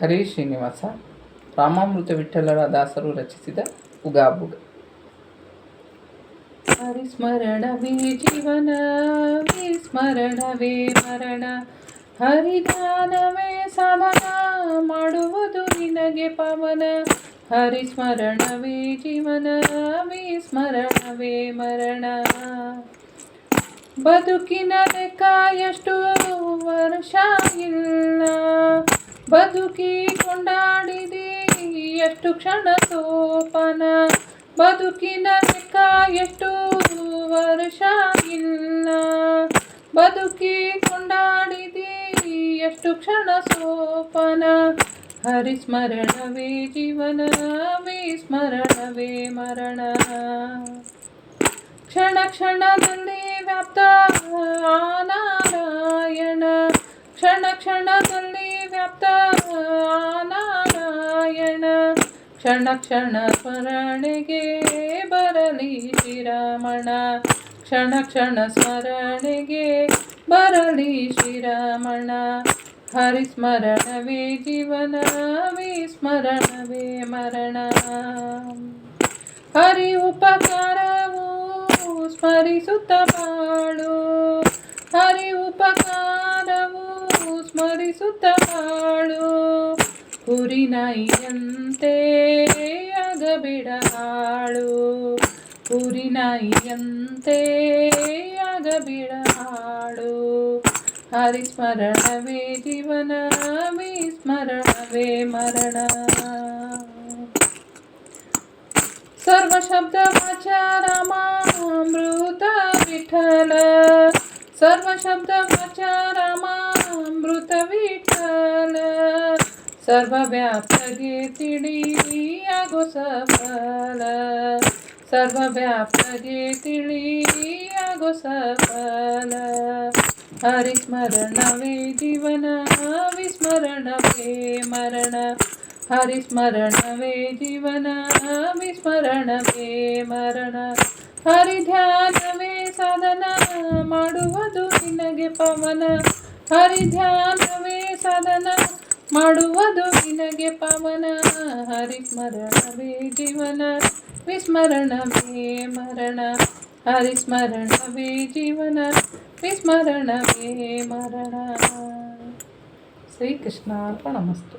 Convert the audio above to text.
ಹರಿ ಶ್ರೀನಿವಾಸ ರಾಮಾಮೃತ ವಿಠ್ಠಲರ ದಾಸರು ರಚಿಸಿದ ಉಗಾಬುಗ. ಹರಿಸ್ಮರಣವೇ ಜೀವನ, ವಿಸ್ಮರಣವೇ ಮರಣ, ಹರಿಧ್ಯಾನವೇ ಸಾಧನ, ಮಾಡುವುದು ನಿನಗೆ ಪವನ. ಹರಿಸ್ಮರಣವೇ ಜೀವನ, ವಿಸ್ಮರಣವೇ ಮರಣ, ಬದುಕಿನ ಲೆಕ್ಕ ಎಷ್ಟು ವರ್ಷ ಇಲ್ಲ, ಬದುಕಿ ಕೊಂಡಾಡಿದೆ ಎಷ್ಟು ಕ್ಷಣ ಸೋಪನ. ಬದುಕಿನ ಲೆಕ್ಕ ಎಷ್ಟು ವರ್ಷ ಇಲ್ಲ, ಬದುಕಿ ಕೊಂಡಾಡಿದೆ ಎಷ್ಟು ಕ್ಷಣ ಸೋಪನ. ಹರಿಸ್ಮರಣವೇ ಜೀವನ, ವಿಸ್ಮರಣವೇ ಮರಣ, ಕ್ಷಣ ಕ್ಷಣದಲ್ಲಿ ವ್ಯಾಪ್ತ ನಾರಾಯಣ, ಕ್ಷಣ ಕ್ಷಣದಲ್ಲಿ ವ್ಯಾಪ್ತ ನಾರಾಯಣ. ಕ್ಷಣ ಕ್ಷಣ ಸ್ಮರಣೆಗೆ ಬರಲಿ ಶ್ರೀರಮಣ, ಕ್ಷಣ ಕ್ಷಣ ಸ್ಮರಣೆಗೆ ಬರಲಿ ಶ್ರೀರಮಣ. ಹರಿಸ್ಮರಣವೇ ಜೀವನ, ವಿಸ್ಮರಣವೇ ಮರಣ, ಹರಿ ಉಪಕಾರವು ಸ್ಮರಿಸುತ್ತ ಬಾಳು, ಹರಿ ಉಪಕಾರವು ಸ್ಮರಿಸುತ್ತ ಬಾಳು. ಕುರಿನಾಯಿಯಂತೆ ಆಗಬೇಡ ಹಾಳು, ಕುರಿನಾಯಿಯಂತೆ ಆಗಬೇಡ ಹಾಳು. ಹರಿಸ್ಮರಣವೇ ಜೀವನ, ವಿಸ್ಮರಣವೇ ಮರಣ. ಸರ್ವಶಬ್ದ ವಾಚ್ಯ ರಾಮಾಮೃತ ವಿಠಲ, ಸರ್ವಶಬ್ದ ವಾಚ್ಯ ರಾಮಾಮೃತ ವಿಠಲ. ಸರ್ವವ್ಯಾಪ್ತಗೆ ತಿಳಿಯಾಗೋ ಸಫಲ, ಸರ್ವವ್ಯಾಪ್ತಗೆ ತಿಳಿಯಾಗೋ ಸಫಲ. ಹರಿಸ್ಮರಣವೇ ಜೀವನ, ವಿಸ್ಮರಣವೇ ಮರಣ, ಹರಿಸ್ಮರಣವೇ ಜೀವನ, ವಿಸ್ಮರಣವೇ ಮರಣ. ಹರಿಧ್ಯಾನವೇ ಸಾಧನ, ಮಾಡುವುದು ನಿನಗೆ ಪವನ. ಹರಿಧ್ಯಾನವೇ ಸಾಧನ, ಮಾಡುವುದು ನಿನಗೆ ಪವನ. ಹರಿಸ್ಮರಣವೇ ಜೀವನ, ವಿಸ್ಮರಣವೇ ಮರಣ, ಹರಿಸ್ಮರಣವೇ ಜೀವನ, ವಿಸ್ಮರಣವೇ ಮರಣ. ಶ್ರೀಕೃಷ್ಣ ಅರ್ಪಣಮಸ್ತು.